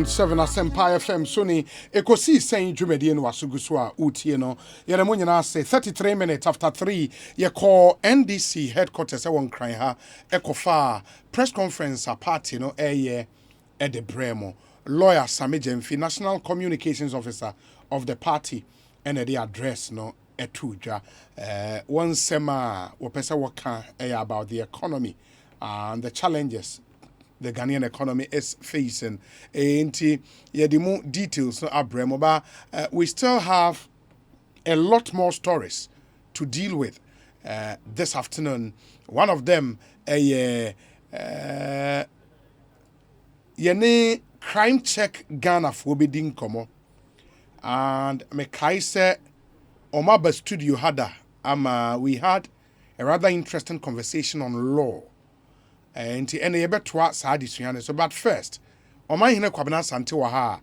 7 Asempa FM Sony Ekosiisen M'Ahiasem Wasuguswa utie no yere mo nyina say 33 minutes after 3 ye call NDC headquarters e won kran ha ekofa press conference a party no eye at the Bremo lawyer Sami Jemfi National Communications Officer of the party and the address no etudwa one sema wo pesa waka about the economy and the challenges the Ghanaian economy is facing. More details no abremo, but we still have a lot more stories to deal with this afternoon. One of them, yene crime check Ghana for bidding komo, and me kaise Omaba studio hada. We had a rather interesting conversation on law. And any betwa sadi suane so but first Oma hine kwabena sante wa ha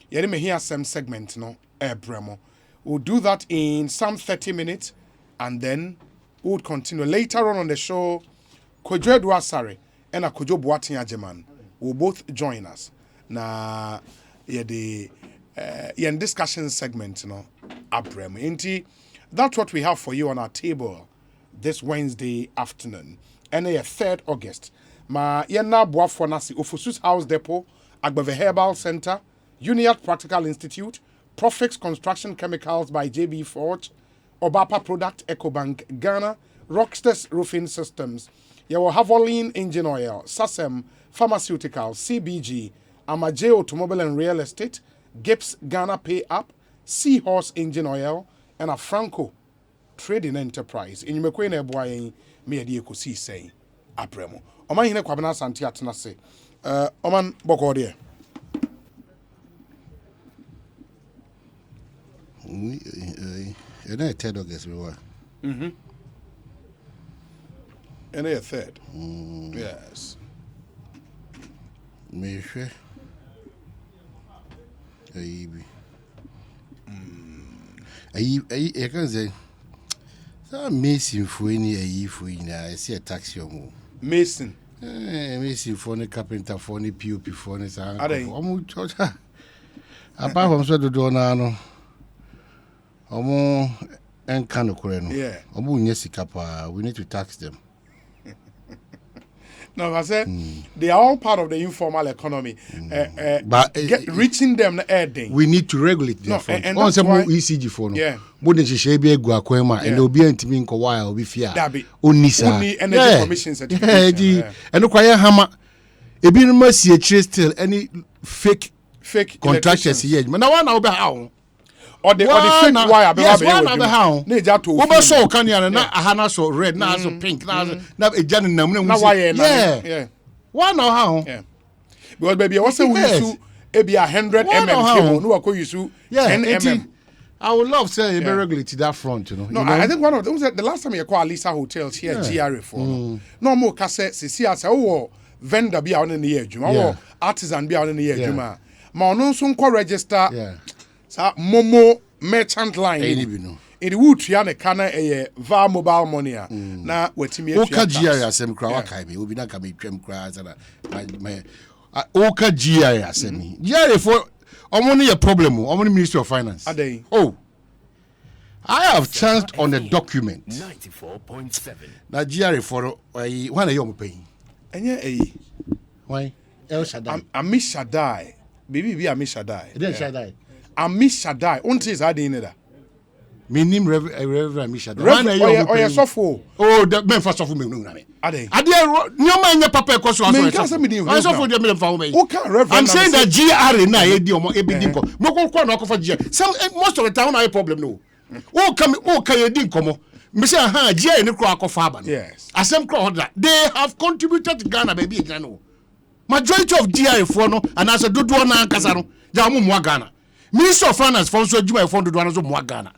yere M'Ahiasem segment no ebremo. We'll do that in some 30 minutes and then we'll continue later on the show. Kojo Edwasare and Kojo Boatin Ajeman will both join us na yede yen discussion segment no abremo. Inti that's what we have for you on our table this Wednesday afternoon and 3rd August. Ma yena boafo nasi Ofusus House Depot, Agbeve Herbal Center, Uniat Practical Institute, Profix Construction Chemicals by JB Forge, Obapa Product Ecobank Ghana, Rocksters Roofing Systems, Yawo Havoline Engine Oil, Sasem Pharmaceuticals, CBG, Amaje Automobile and Real Estate, Gibbs Ghana Pay Up, Seahorse Engine Oil, and a Franco Trading Enterprise. In Mekwene Boy, me adi Ekosiisen Apremo. Oma hine kwabena santi atena se. Oman boko de. Ene 3rd August we were. Ene 3rd. Yes. Me hwe. Ayi. I can say Mason for any a for in I see a taxi on Mason. Mason for any carpenter for any POP for any sound. Apart from so to do no. Omo and Kanokureno. Yeah. Omo Yesikapa, we need to tax them. No, I said they are all part of the informal economy. But reaching them the we need to regulate their front. On some ECG phone. Yeah. But she should be a guaquema and they'll be antiming ko while be fear. Only energy commission certification. And no quiet hammer. A bit mercy a trace still any fake contractors here. But now one over how. Or the fake wire. Yes, one over how. Over so can you na hana so red na so pink na a jan na yeah. One or how? Yeah. Because baby, I was saying we use maybe 100 mm cable. No, I use 10 mm. I would love to say be regulate that front, you know. No, I think one of them the last time you call Lisa Hotels here GRA for. No more cassette see as vendor be out in the year juma artisan be out in the year juma. Ma no so ko register. Yeah. Sa Momo merchant line. In the wood ya ne kana va mobile money na wetimi atwa. Oka M'Ahiasem kra wakai me obi na ka me twem kra za na Oka M'Ahiasem. GRA for omoni a problem omoni Ministry of Finance. Adey. Oh. I have chanced on a document. 94.7. Na GRA for when are you paying? Enye Why? El Shaddai. Ami Shaddai. Baby Ami Shaddai. Then Shaddai. Ami Shaddai. Onti is adding it. Me name Reverend Ami Shaddai. Oh, yeah, sofo. Oh, the men first of me no na me. Ade. No man your papa cause so. Me can't say me dey. I sofo dey me for me. Reverend. I'm saying that GRA na e dey omo e be din ko. Me ko na for GRA. Some most of the time na a problem no. O can you din komo. Me say GRA ni kro akofa aba no. Yes. Asem kro that they have contributed to Ghana baby no. Majority of GRA for no and as a dodo na ankasa no. Ja mo mo Ghana. Minister of Finance for so juma for dodo na so mo Ghana.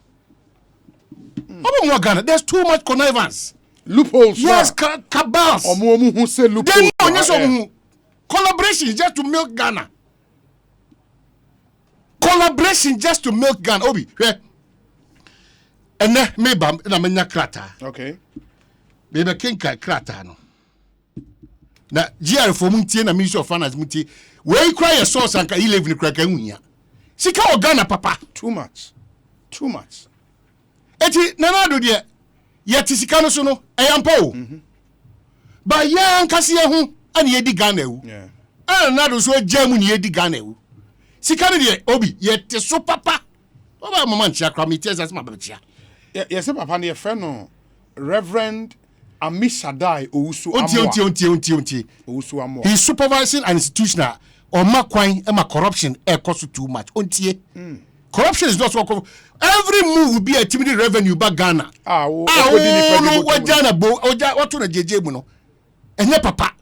Ghana, there's too much connivance. Loopholes. Yes, cabals. Omo who say loopholes. Collaboration just to milk Ghana. Collaboration just to milk Ghana. Obi, and then maybe na menya krata. Okay. Maybe kinka krata no. Na GR for muntie na Ministry of Finance muntie we cry a source and can live in the crack and sika o Ghana papa too much eti nana do de ye tisika no so no eyampa o ba yan kase ho ani edi Ghana wu nana do so jamu ni edi Ghana wu sika no de obi ye te so papa oba mama ntia kra me tia as ma ba tia ye se papa ne ye fe no Reverend Amishadai Owusu Amwa onti Owusu Amwa he's supervising an institution or makwan e ma corruption e cost too much ontie corruption is not so every move will be a timid revenue back Ghana no Ghana bo what to na jeje mu no enye papa.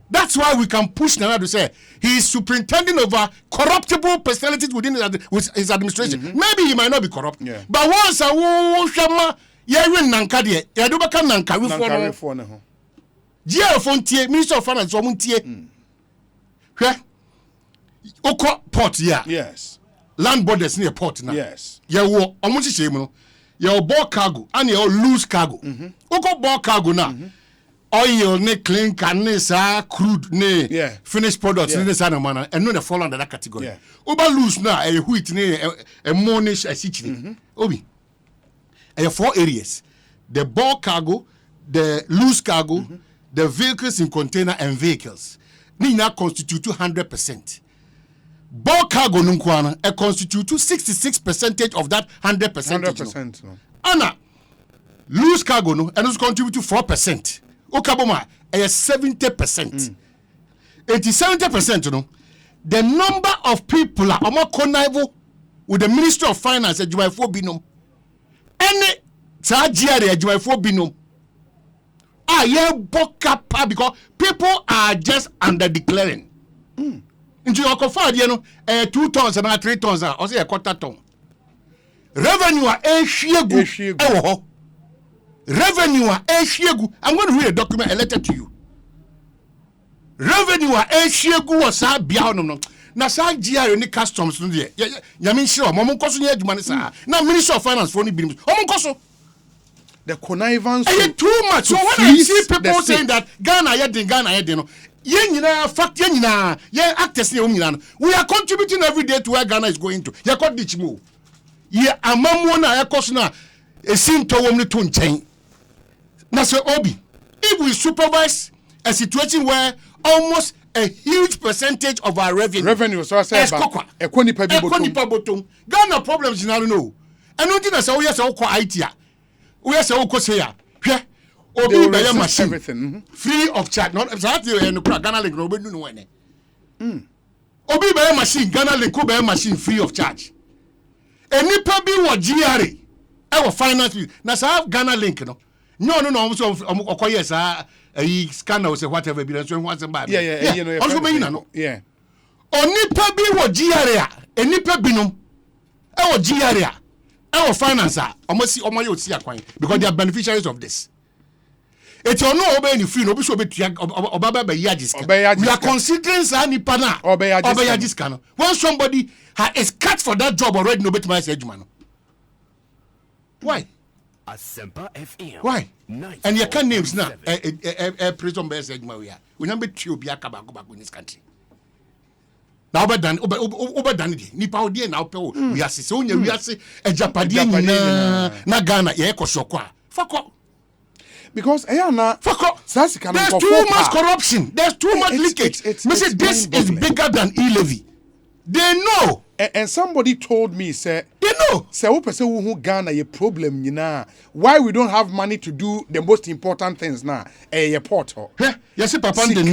That's why we can push Nana to say he is superintending over corruptible personalities within his administration. Maybe he might not be corrupt, but once a shama Yerin Nanka de Yadubaka Nanka for no. Gia Fontier, Minister of Finance, Omuntie. Oko port, yes. Land borders near port now. Yes. Yawo, Omuchi Shemo, your bulk cargo and your loose cargo. Oko bulk cargo now. Oil, ne clinker, ne sa crude, ne finished products, ne sa no man, and no the fall under that category. Oba loose now, a wheat, ne a monish, a sitching. Obi. There are 4 areas: the bulk cargo, the loose cargo, the vehicles in container and vehicles. Nina constitute 100%. Bulk cargo nunkwana constitute 66% of that 100%. 100%. No. Anna, loose cargo no, and also contribute to 4%. Okaboma, 70%. 70%, no. The number of people are more conniving with the Ministry of Finance at July 4 Binum. Any Tajari at July 4 Binum. Because people are just under declaring. Into your confide, 2 tons and 3 tons, or say a quarter ton. Revenue are a revenue are a I'm going to read a document, a letter to you. Revenue are a shegu was a bianum. Nasa GR any customs. Yamin sure, Momon Cosso Yedmanisa. Now, Minister of Finance for any beams. Omon the connivance. Too much. So when I see people saying that Ghana, fact, actors, we are contributing every day to where Ghana is going to. You got this move. Yeah, a mamona, a cosna, a sin to only to chain. That's Obi. If we supervise a situation where almost a huge percentage of our revenue so I say Ghana problems you know. And nothing as we are so IT. We are so here. Obi buy machine everything free of charge. Not exactly Ghana link no be no one. Obi buy machine Ghana link buy machine free of charge. Any people what GRA our finance na say Ghana link no. No, so yes, a scanner or whatever, be that's once and bad. Yeah. Also, no. Yeah. Only be what GRA, a nipper binum, our GRA, our financer, almost see all see a coin because they are beneficiaries of this. It's no obey any free, no be so be Obaba Yajis. We are considering Sanipana or Bayajis. When somebody is cut for that job already, no better my edge man. Why? Asempa FM. Why? And you can names now. Prison bears we number 2 be a kabago back in this country. Now over done it. Nipa odi now pe we are so we are say a Japadian na Ghana ye kosokwa. Fuck up. Because fuck up. There's too much corruption. There's too much leakage. This is bigger than e-levy. They know. And somebody told me, say, they know. Say, who Ghana a problem, why we don't have money to do the most important things now? A port. Yes, Papa, Nick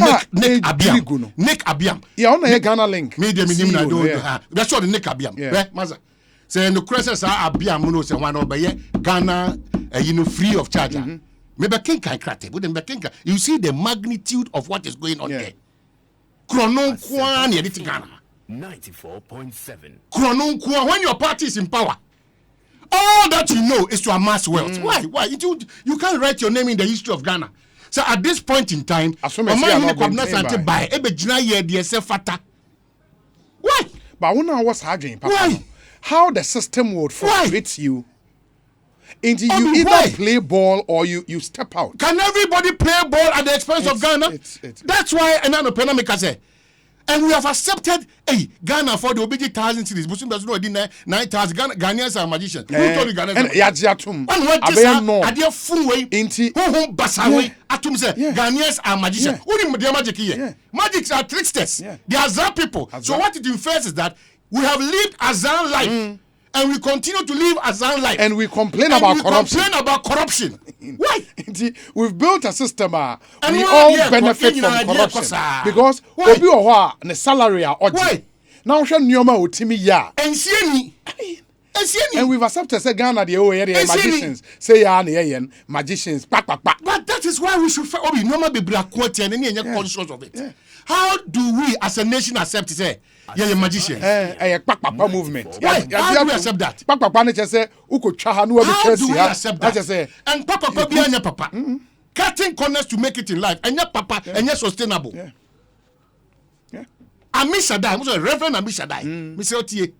Abiam. Yeah, on a Ghana link. That's what the Nick Abiam. Yeah, Maza. Say, no crosses are Abiam, no, say, one over here, Ghana, free of charge. Maybe King can crack it, wouldn't be King. You see the magnitude of what is going on there. Chrono Kwan, Ghana. 94.7. When your party is in power, all that you know is to amass wealth. Why? You can't write your name in the history of Ghana. So at this point in time, why? But when I was arguing, why? How the system would frustrate you. You either play ball or you step out. Can everybody play ball at the expense of Ghana? That's why Enano Penamika said, And we have accepted, hey, Ghana for the obedient 1,000 cities. Muslim does not 9,000. Ghanaians are magicians. Who told you Ghanaians? And Yajatum. I dear full way. Who Basaway. Atum say Ghanaians are magicians. Who did their magic here? Magics are tricksters. They are Azan people. So what it infers is that we have lived Azan life. And we continue to live Azan life. And we complain about corruption. Why? We've built a system and we all benefit from corruption. Because obi owa ne salary are oji. Now we nyoma otimi ya. And we've accepted say Ghana the magicians. Say ya na magicians. But that is why we should obi normal be black and any conscious of it. How do we as a nation accept it? Say you're magicians. Movement. How do we accept that? How do we accept that? And papa be anya papa. Cutting corners to make it in life. And your papa and your sustainable. Amishadai, Reverend Amishadai. Mr. Otie.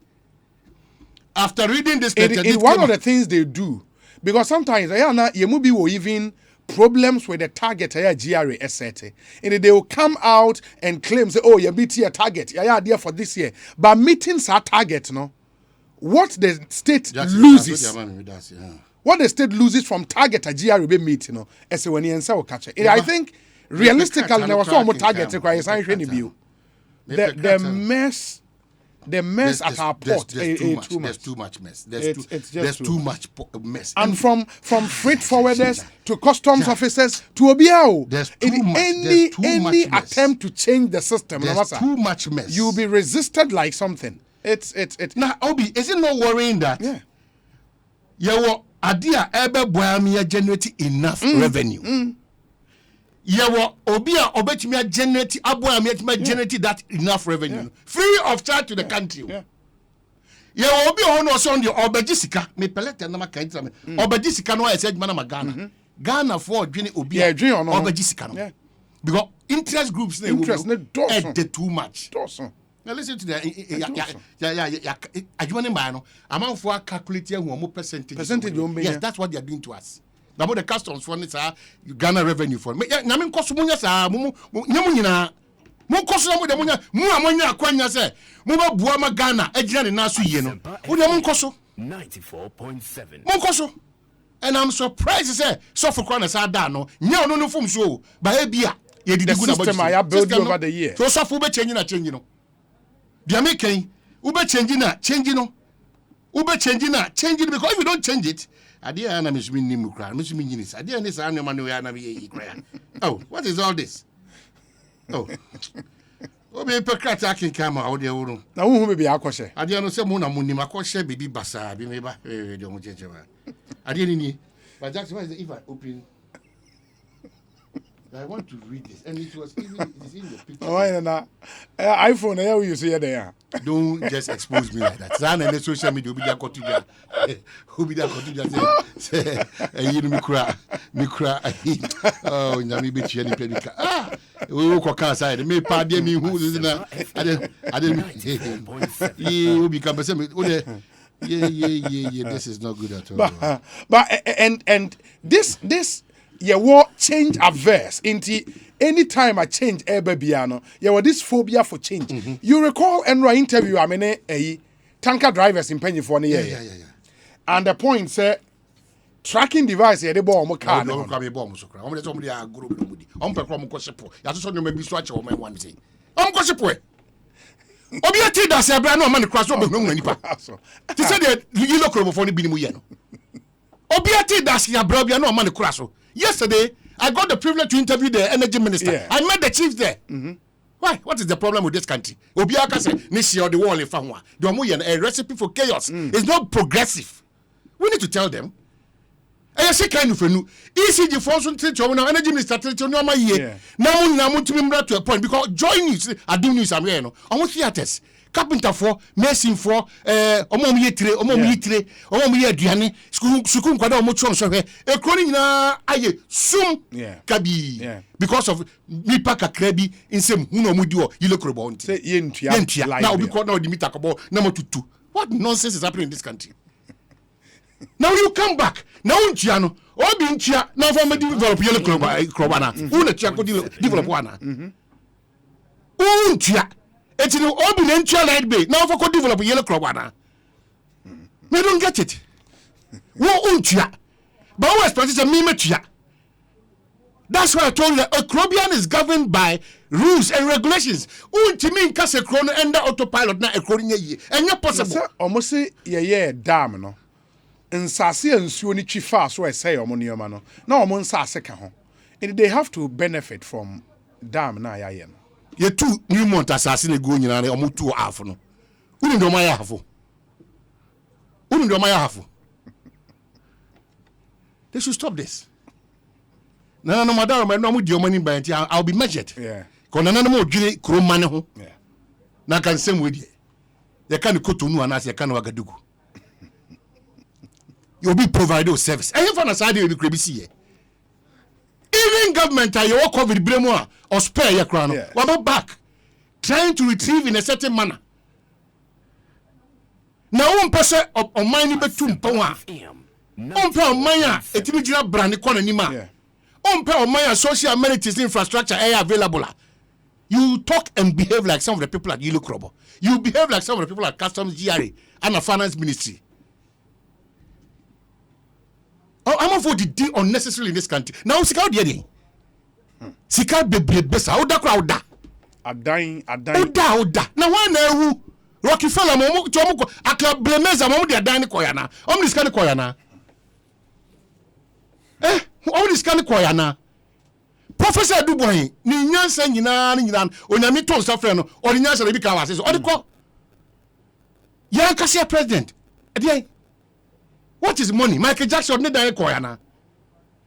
After reading this, it's one of the things they do. Because sometimes you may be even problems with the target GRA etc. And they will come out and claim say, oh, you beat your target. Yeah, idea for this year. But meetings are target, no. What the state loses. What the state loses from target a GRA meeting, no. As when you answer catch it. I think realistically there was so much target requires the mess. The mess at our port is too much. There's too much mess. There's too much mess. And from freight forwarders to customs officers to Obiao, there's too much. Any attempt to change the system, there's too much mess. You'll be resisted like something. It's. Now, Obi, is it not worrying that? Yeah. Idea ebe boamia generate enough revenue. Yeah, Obia Obetime generate generate that enough revenue. Free of charge to the country. Yeah, Obi ono so on the Obejisika, me pelete na makaita me. Obejisika no I said manama Ghana. Ghana for dwene Obi Obejisika no. Because interest groups they too much. Now listen to the adwene man no. Amount for calculate here who percentage. Yes, that's what they are doing to us. About the customs for this Ghana revenue for me. Namin koso munya sa mu nyina. Mu koso na mu de munya mu amanya akwanya se mu ba bua ma Ghana agina ne na so yie no. Wo de mu koso 94.7. Mu koso. And I'm surprised say so for corner sa da no. Nya no fom so ba e bia ye didi gu na system I have built over the year. So so for be change no. Dia make ken u be change no. U be change because if you don't change it Adia na misumi nimu kra, misumi nyinis. Adia ni sa anema no ya na ye kra. Oh, what is all this? Oh. Obi pe krata kin kama o de wuru. Na wo hu be akose. Adia no se mu na munim akose bibi basa bi me ba. De mo cheche ba. Adia ni. But Jackson, why is it if I open I want to read this, and it was even it's in the picture. Oh, no. iPhone, yeah, you see there. Don't just expose me like that. Zan and social media will be there continue. Who be there continue say, you me cry. Oh, na me be cheni pedika. Ah, we will go outside. Me pardon me who is na. I didn't. You become the same. Yeah. This is not good at all. But and this. You will change averse into any time I change Biano. You were this phobia for change. You recall Enra interview I mean a tanker drivers in Penny for yeah. And the point said tracking device the bomb car. No come bomb so cry. Somebody a group nobody. Per from Koshepo. Ya so no maybe swatch o man one say. Koshepo. Obi ati da se bra no man cross o be hu nipa. Ti say the yellow club for ni bi ni mu ye no. Obi ati da se bra bia no man cross o. Yesterday, I got the privilege to interview the energy minister. Yeah. I met the chief there. Why? What is the problem with this country? Obiaka said, "Nishi or the wall in Fanwa. The Omuyan a recipe for chaos. It's not progressive. We need to tell them. I say kind of new. ECG force to energy minister to no my year. Now to remember to a point because join news. I do news. I'm here. No, I want theaters. Carpenter for, mason for, omom yetre, omom ye aduane, sukun kwada omo chon so hwe. E kroni na aye sum kabi because of nipa kakra bi nsem hu na omo di o yile krobo nti. Say yentua. Now because now the meter kobo na motutu. What nonsense is happening in this country? Now you come back. Now untia no. Obi ntia na for me develop yile krobo na. Who na tia ko develop wana. Untia It's no open entry light bay. Now for develop yellow crop. We don't get it. What untia? But always practice a mimetia. That's why I told you that Ekrobian is governed by rules and regulations. Ultimate case chrono and autopilot na ekronya ye. And not possible. Almost say yeah dam no. Nsase nsuo ni twifa so say omo no. Na omo nsase ka ho. And they have to benefit from dam na ya no. Ye two new month asase na go nyina na omo two half no. Unu ndo maya half. Unu ndo maya half. They should stop this. No, madam, no more money by I'll be measured. Yeah. Because none more dwene krom man ho. Yeah. Na kan same way there. You can go to nu anas you can wagadugu. You'll be provided service. And if on a side you be crazy here. Even government you work over the bremo or spare your crown. What about back? Trying to retrieve in a certain manner. Now one person on mine be too power. On per maya etimi gina brand corner nima. Yeah. On per maya social amenities infrastructure are available. You talk and behave like some of the people at Yellow Crop. You behave like some of the people at Customs GRA and the Finance Ministry. Oh, I'm for the deal unnecessarily in this country. Now, Sika Diadi. Sika be besa. Oda crowd. Adan. Oda. Now, one who Rockefeller, Momo, Tomoko, a club blemeza, Momo, the Adani Koyana. This kind of Koyana. All this kind of Koyana. Professor Dubois, ni nyansa nyina onyame ton safre no odi nyansa bi ka wase so odi ko ya kasi president edi what is money Michael Jackson ne dan ko ya na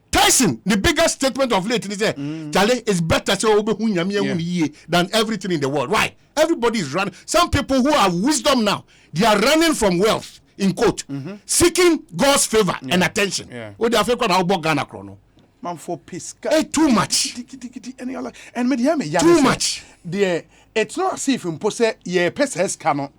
Tyson the biggest statement of late is say Charlie it's better so obe hu nyame ehun yiye than everything in the world. Why? Everybody is running. Some people who have wisdom now, they are running from wealth in quote seeking God's favor and attention. What they have na obo Ghana krono man for pisca. Too much. And me too much. It's not as if impose ye pes cano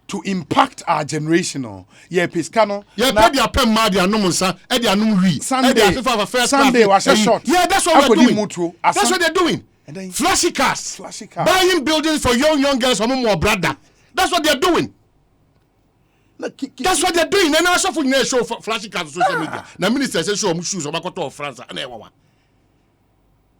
to impact our generation. Ye piscano. Ye pay their pen mad their nomunsa, e their num re. Sunday was a short. Yeah, that's what we're doing. That's what they're doing. Flashy cars. Buying buildings for young girls from more brother. That's what they're doing. That's what they're doing. And also for show flashy cars on social media. Now minister says show shoes on Makoto of France and everyone.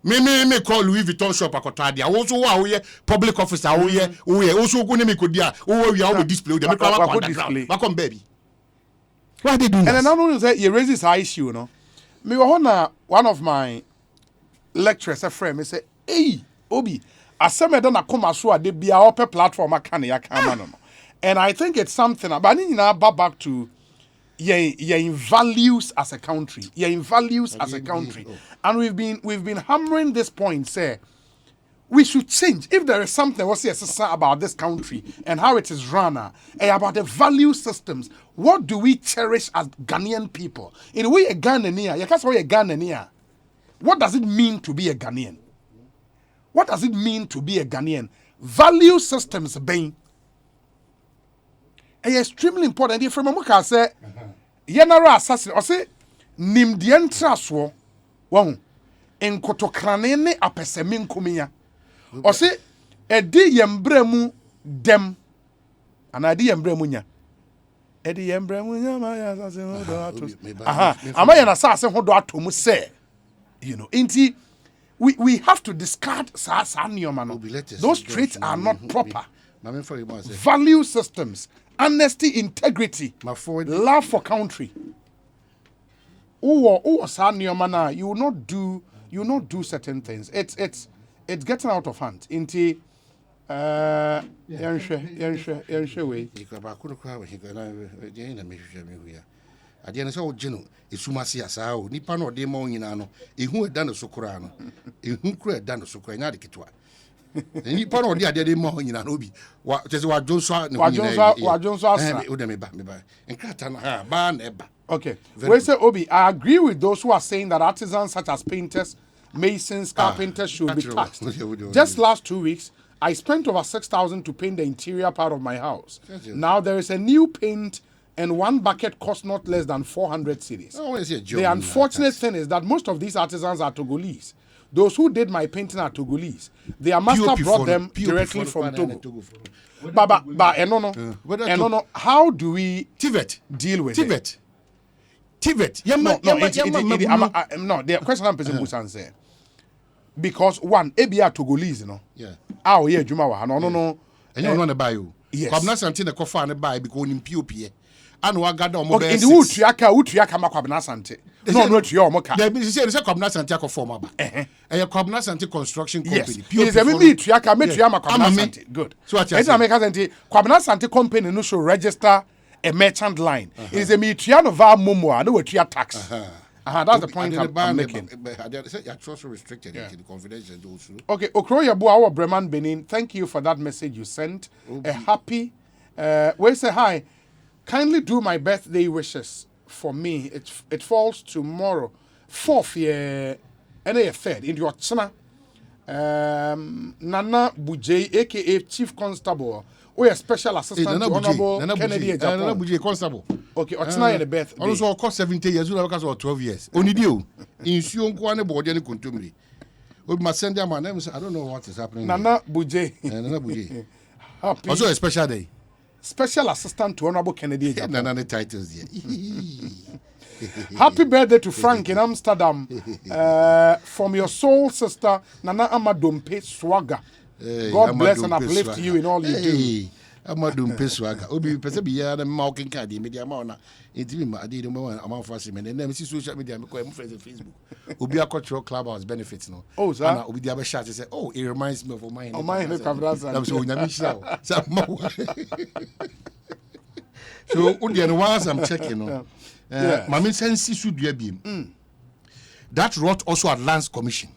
Me call Louis Vuitton shop akotadia. Also we public officer we also go name kodia. We are display them come baby. Why they doing? And then now say you raise this issue, you know. Me one of my lecturers a friend me say, "Hey, Obi, aseme don akoma so ade bia open platform aka na ya kan no." And I think it's something about back to your values as a country. And we've been hammering this point, say we should change. If there is something what's about this country and how it is run, about the value systems, what do we cherish as Ghanaian people? In a way, a Ghanaian, what does it mean to be a Ghanaian? What does it mean to be a Ghanaian? Value systems being extremely important. If remember, I say, Yanara assassin, or say, Nim the entraswo, one, in Kotokranene apesemin kumia, or say, a di yembremu dem, and I di yembremunya. Edi yembremunya, my assassin, am I an assassin who do to mu say, you know, inti, we have to discard those traits are not proper. Value systems. Honesty, integrity, love for country. You will not do certain things. It's getting out of hand. Inti Adiana so geno esumasi asa o nipa no de ma onyina no ehu eda no sokora no ehu kura eda no sokora nya de ketwa nipa no de ade de ma onyina no bi wa tese wa jonso ne jonso asa o de me ba enkata na ba na eba. Okay, we say Obi, I agree with those who are saying that artisans such as painters, masons, carpenters should be taxed. Just last 2 weeks I spent over 6,000 to paint the interior part of my house. Now there is a new paint and one bucket costs not less than 400 cedis. The unfortunate thing is that most of these artisans are Togolese. Those who did my painting at Togolese, their master brought them directly from Togo. But no. How do we deal with it? Tivet. No, the question I'm saying. Because one, ebia Togolese, no. Yeah. Yeah, Juma wa no. And you want to buy you. Yes. Kwabena Sante the kofa ne buy because in POP. And we got on mobile. In the Utriaka ma Kwabena Sante. No, to your moka. There is a Kwabena Sante ko form aba. And a Kwabena Sante construction company. Yes. Is a me Triaka me Triama Kwabena Sante. Good. So what you say? Kwabena Sante company no should register a merchant line. Is a me Triano va momo no we tria tax. That's the point I'm making. You're also restricted to the confidential. Okay, Okroyabu, our Breman Benin, thank you for that message you sent. A happy, we say hi. Kindly do my birthday wishes for me. It falls tomorrow, 4th year, and a 3rd in your chana. Nana Bujay, aka Chief Constable. We are special assistant to Honorable Kennedy Nana Bujay Constable. Okay, what's now the birthday? Also, cost 70 years, because of 12 years. Only you. In Sion Kwane Body and Kuntumri. We must send them my name. I don't know what is happening. Nana Bujay. Nana Bujay. Also, a special day. Special assistant to Honorable Kennedy. Nana the titles here. Happy birthday to Frank in Amsterdam. From your soul sister, Nana Amadompe Swagger. God bless and uplift you in all you do. Amadou Peswaga. Obi pese bi ya na mawking card media ma na intimi ma ade no ma amafase me na see social media me ko friends on Facebook. Obi akotro clubhouse benefits no. Oh sir. Na obi dia be share say oh it reminds me of mine. Oh mine Kabrazan. Na so nyami shira. So odi no once I'm checking no. Mama sensi su dua biem. That wrote also at Lands Commission.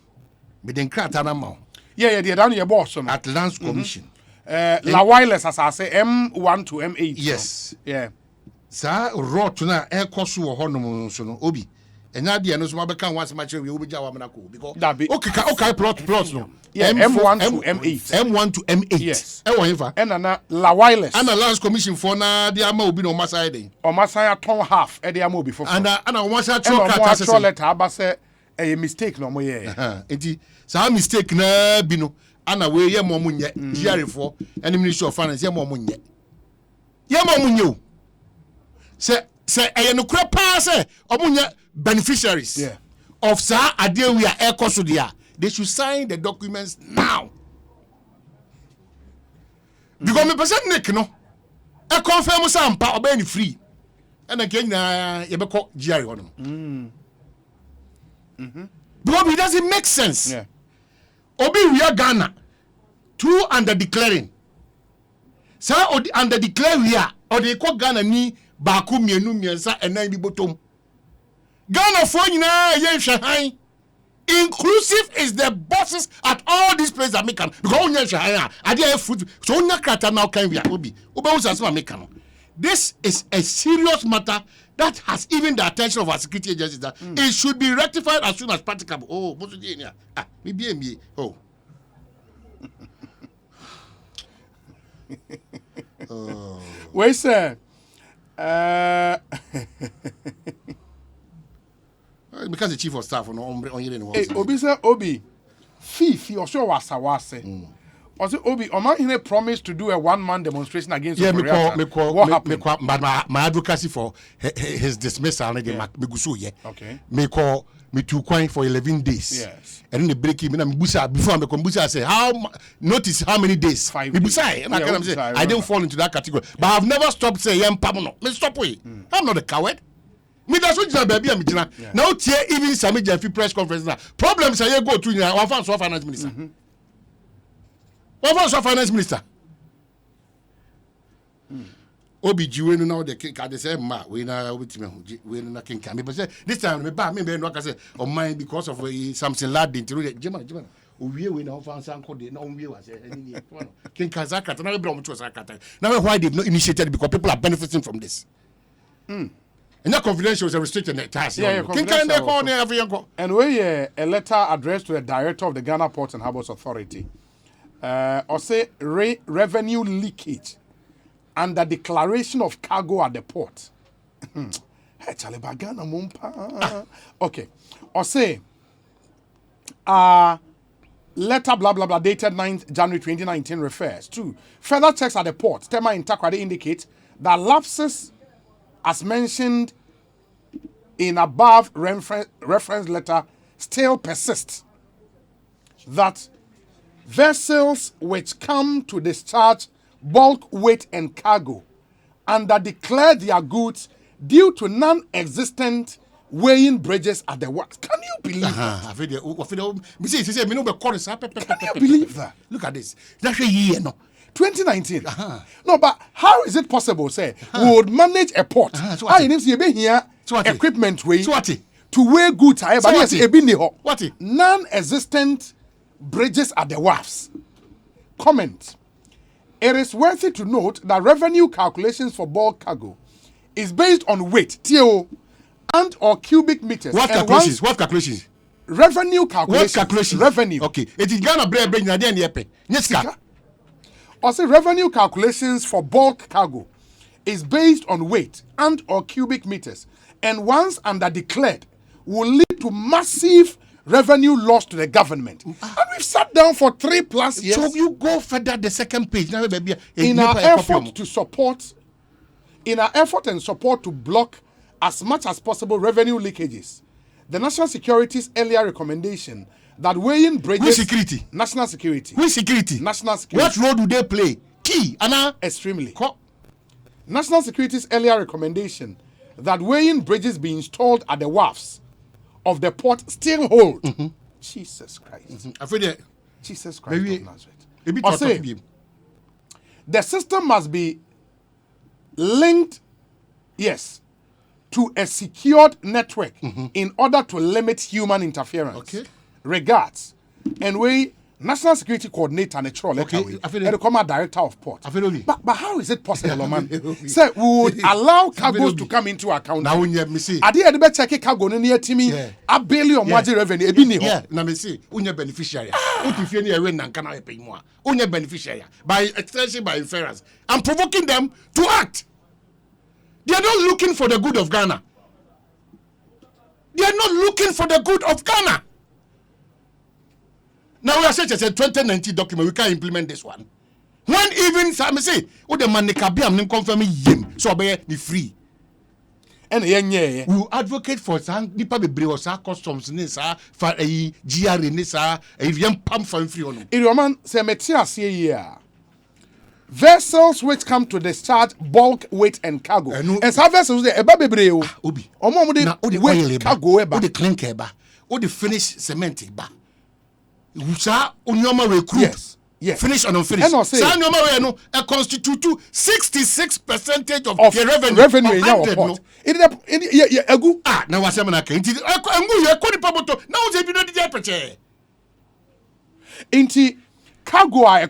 Me den krata na ma. Yeah, they down your boss at Lands Commission. La wireless as I say M1 to M8. Yes. Yeah. Sa rot na e koso wo honom so no obi. Enya de no so mabeka once ma chere we obi jawa na ko because okay plot no. Yeah, M1 to M8. M1 to M8. Yes. E won ifa. And na La wireless. And the Lands Commission for na de ama obi no masai den. O masai ton half e de ama obi for. And o masai throw card say letter aba say a mistake no mo ye. Enti sa mistake na bi no ana we ye mo munye GRFo and Ministry of Finance ye mo munye o se e no kura pa se omunye beneficiaries of sa ade we are ekoso dia they should sign the documents now because me person nick no e confirm say ampa oba ni free and again ye be ko GRE hono because it doesn't make sense. Obi we are Ghana. Two under declaring. Sa under declare we are or they call Ghana ni baku mienu miensa and nine bottom. Ghana for yen Shanghai. Inclusive is the bosses at all these places that make because yen Shanghai. I did food so nya krata now can we obi. Oba usasma make This is a serious matter that has even the attention of our security agencies that it should be rectified as soon as practicable. Oh, maybe. Oh. Wait, sir. Because the chief of staff on Obi sir, Obi. Fifi or so was also, Obi, Oman promised to do a one-man demonstration against my advocacy for his dismissal. Okay. Me to coin for 11 days. Yes. And then they break him. Before I say, notice how many days? 5 days. I didn't fall into that category. But I've never stopped saying, me stop way. I'm not a coward. Me that's what baby I'm now even Sami press conference now. Problems I go to now. Finance minister. What was our finance minister? Obi Jiwenu now the king they say ma we na we na king can but say this time me ba me no can say on mine because of something lad into Jema we na fan sanko de na we was king Kazakata na we bro to Zakata now why they've not initiated because people are benefiting from this and that confidential is a restricted task king can they call every and we a letter addressed to the director of the Ghana Ports and Harbours Authority or say revenue leakage and the declaration of cargo at the port. Okay. Or say letter blah blah blah dated 9th January 2019 refers to further checks at the port. Tema in Takrade indicate that lapses as mentioned in above reference letter still persist. That vessels which come to discharge bulk weight and cargo declare their goods due to non-existent weighing bridges at the works. Can you believe that? Can you believe that? Look at this. That's a year, no. 2019. No, but how is it possible, say, we would manage a port? I need to be here, equipment way to weigh goods, non-existent bridges at the wharfs. Comment. It is worthy to note that revenue calculations for bulk cargo is based on weight, TO, and or cubic meters. What calculations? What calculations? Revenue calculations. What calculations? Revenue. Okay. It is Ghana bring na den yepe. Nyeska. Or say revenue calculations for bulk cargo is based on weight and or cubic meters, and once under declared will lead to massive revenue loss to the government. And we've sat down for 3+ years. So you go further the second page. Now, baby, in our effort to support, to block as much as possible revenue leakages, the National Security's earlier recommendation that weighing bridges... Which security? National Security. Which security? National Security. What role do they play? Key, Anna? Extremely. National Security's earlier recommendation that weighing bridges be installed at the wharfs of the port still hold. Jesus Christ. Jesus Christ of Nazareth. Or say, the system must be linked, yes, to a secured network in order to limit human interference. Okay. Regards. And we National Security Coordinator and a troll letter and come Director of Port. But how is it possible, man? Say we would allow cargoes to come into account. Now when you see, I did a check cargo near Timmy a billion margin revenue. Yeah, now me see, unya beneficiary. If you need a rent and cannot pay more, unya beneficiary by extension by inference. I'm provoking them to act. They are not looking for the good of Ghana. They are not looking for the good of Ghana. Now we are such as a 2019 document, we can't implement this one. When even some say, oh the man I'm confirming him, so be free. And we advocate for some people be brave or customs nisa for a GR nisa a young pump for free on. Roman Semetia say vessels which come to discharge bulk weight and cargo. And some vessels there eba bebreo. Obi. Omo de weight cargo eba. O de clinker eba. O de finished cement eba. Usa unyoma recruit. Yes. Finish and unfinished. Sa unyoma we no constitute 66% of the revenue in our port. Egu. Na wasema na ka. Nti engu ye kodi paboto. Na o se bi no dey peche. Inti cargo are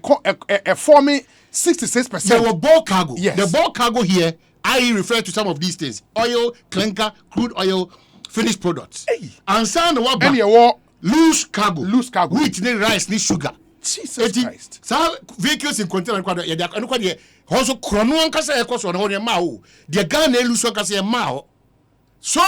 forming 66%. There were bulk cargo. Yes. The bulk cargo here, I refer to some of these things: oil, clinker, crude oil, finished products. And some loose cargo, wheat, rice, sugar. Jesus Christ. Some vehicles in container, also chrono kasa ekos on honya mao. The Ghana loose kasa mao. So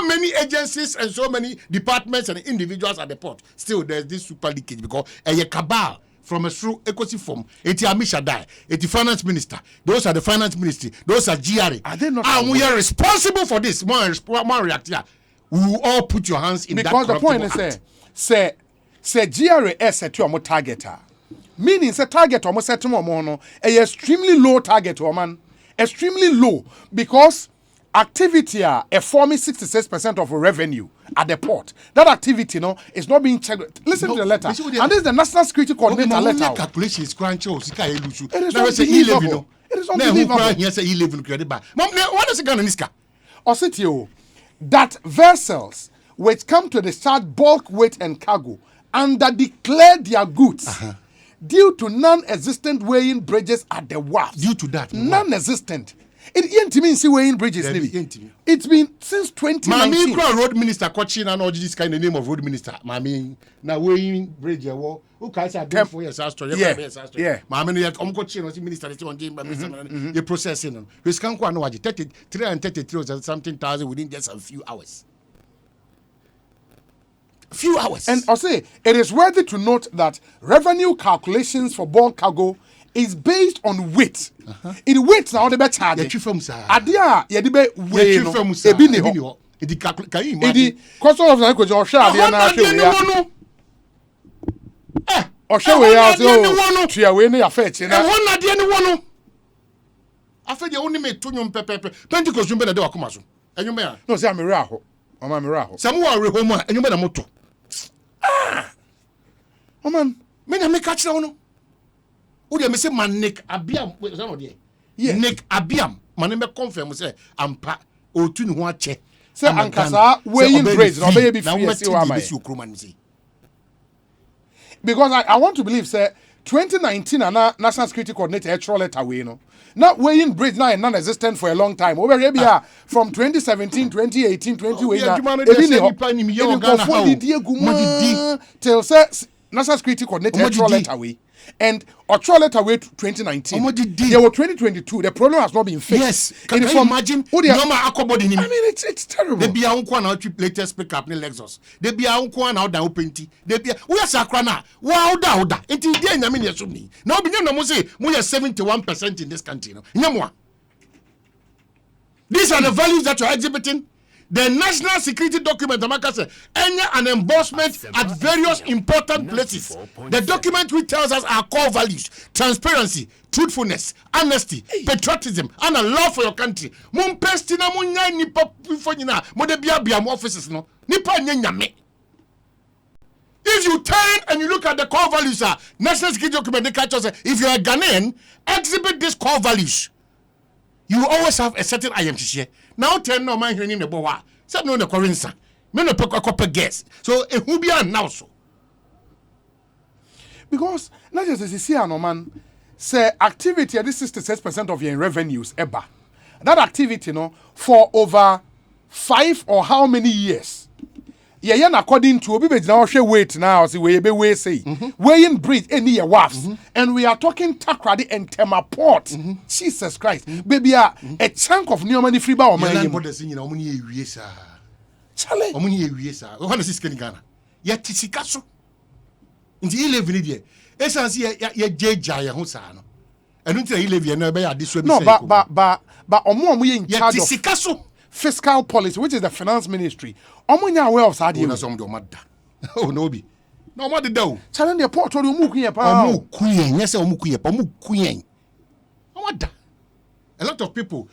many agencies and so many departments and individuals at the port. Still, there's this super leakage because a cabal from a through Ekosiisen form. Eti Amisha die. Eti finance minister. Those are the finance ministry. Those are GRA. Are they not? And we are responsible for this. More react here. We will all put your hands in because that. Because the point is say GRA set your target. Meaning say target almost set no a extremely low target man. Extremely low because activity are forming 66% of revenue at the port. That activity is not being checked. Listen to the letter. And this is the National Security Coordinator letter. Calculations it is unbelievable. It is unbelievable. What is Ghana? Ositio, that vessels which come to discharge bulk weight and cargo declare their goods due to non-existent weighing bridges at the wharf. Due to that, non-existent. It ain't mean see weighing bridges. It's been since 2019. Mami road minister Kochin and all this kind of name of road minister. Mami now weighing bridge who can say 4 years after. Yeah. Mami no Kochin was minister on the processing. We can go and watch 33 or something thousand within just a few hours. Few hours. And I say it is worthy to note that revenue calculations for bulk cargo is based on weight. It weight now the better charge. Adia ye di be weigh no. Ebi ni ho. Can you imagine? Custom of language or share the na share. Or share we are so to we na affect na. E ho na de ni wono. Afa de oni me to nyom pepepe. Pentecost nyom be na de wakoma so. Enyom be a. No say am raho. Mama me raho. Samu wa re home a enyom be na moto. Oh man, me na me catch na wono. Wo de me say man Nick Abiam, say no de. Nick Abiam, man me confirm say ampa otu ni ho ache. Say ankasa weighing braids no be free see why am. Because I want to believe say 2019 National Security Coordinator actual letter way no. Now weighing braids now non-existent for a long time. Over here from 2017, 2018, 2018, till say National Security Coordinator actual letter way. And actual letter way 2019. There were 2022. The problem has not been fixed. Yes. Can you imagine? I mean, it's terrible. They be a now trip latest pick up in Lexus. They be a now down penti. They be we are sakrana. Wow, da. Until the end, I mean, yes, now be no say we are 71% in this country. No. These are the values that you are exhibiting. The national security document, Amaka said, an endorsement at various important places. The document which tells us our core values: transparency, truthfulness, honesty, patriotism, and a love for your country. Mon pestina munya nipa fonyina modebia offices no nipa nyame. If you turn and you look at the core values, national security document, the culture says, if you are Ghanaian, exhibit these core values. You always have a certain IMTC. Now 10 no man hearing the boa. Said no the currency. Me no pek a guess. So a who be now so. Because not just as you see no man say activity at this 66% of your revenues ever. That activity no for over 5 or how many years? Yeah, according to Obi now share weight now, see we be we say. Weighing breathe any your wafts. And we are talking Takrady and Tema Port. Jesus Christ. Baby a chunk of new money free ba o man. Chale. Omuni ewie sa. O hana sisi Ghana. Ya tisika so. Nti 11 die. Esansi ya jeja ya ho sa no. Enu nti 11 na be ya diso bi say. No, but omo ye in charge of tisika so. Fiscal policy, which is the finance ministry. Omunya aware of Saudi. Oh no be. No what did do? Challenge the port or you kuye pa. Yes, kuye. A lot of people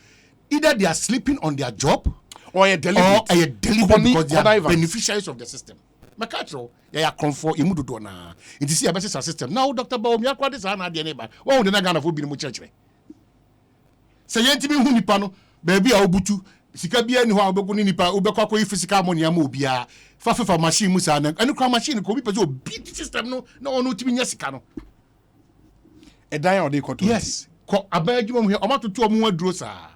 either they are sleeping on their job or a deliberate because they are beneficiaries of the system. Makatro, ya comfort imudu do na. It is a better system. Now Dr. Baum ya kwa this na de neighbor. Why would na Ghana for be mu church? Say yentimi hu nipa no, baby a obutu sika bia ni ho obeku ni nipa obekwa kwa physical money am obia fa machine musa na enu kwa machine ko bi pese obi system no na ono timi nya sika no e dan o de ko to yes ko abadwuma mu he o matoto o mu aduro sa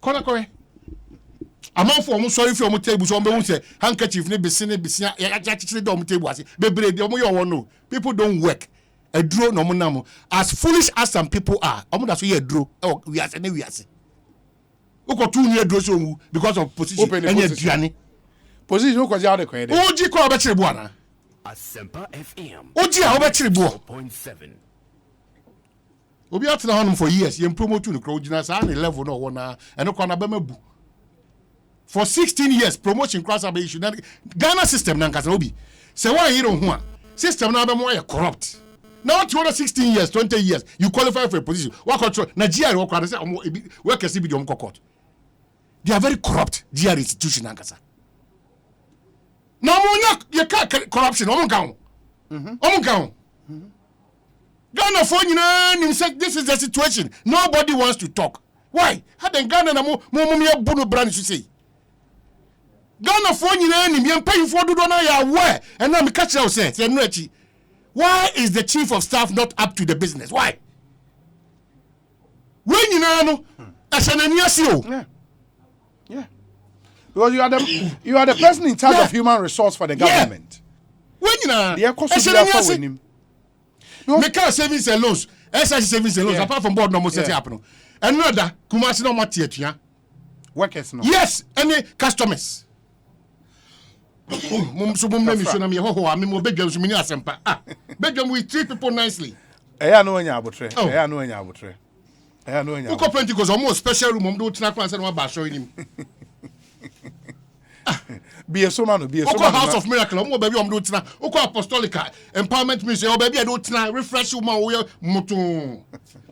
kona kore amanfo o mu sorry fi o mu table so o be hu se handkerchief ni bisia ya chichire de o mu table ase bebre de o mu ye won no people don't work aduro no mu nam as foolish as some people are o mu da so ye aduro we ase Uko tu ni aduro so because of position any aduane position uko ja de kwede oji ko obekire bo ana Asempa FM oji a obekire bo 4.7 obi atena honum for years ye promote no crowd na sa na level no wona eno kwa na bema bu for 16 years promotion cross about issue Ghana system na nkasa obi say why hero ho a system na be mo ya corrupt now to 16 years 20 years you qualify for a position what control Nigeria what can say work can be the court. They are very corrupt GR institution ankasa. Now you can't corruption omo kan. Ghana for this is the situation. Nobody wants to talk. Why? Had Ghana na mo bunu brand you say. Ghana for ni pay for do na ya aware and now me catch you say no echi. Why is the chief of staff not up to the business? Why? When you know, yeah. Because you are the person in charge of human resource for the government. When you know, the Ekosiisen him. Make savings and loans, SIC savings and loans. Apart from board, no more setting up. Another Kumasi no more theatre. Workers no. Yes, any customers. Mum so mum na mi so na me ho am mo bedwam so mini asempa. Ah, bedwam we treat people nicely. Eya no anya abotre. Eya no anya abotre. Eya no anya. Uko Pentecost almost special room mum do tena kwan se no ba show nim. Be a so man, be a so man. House of Miracle, mo baby do tena. Uko Apostolic Empowerment Ministry, o baby do tena refresh you ma wo mutu.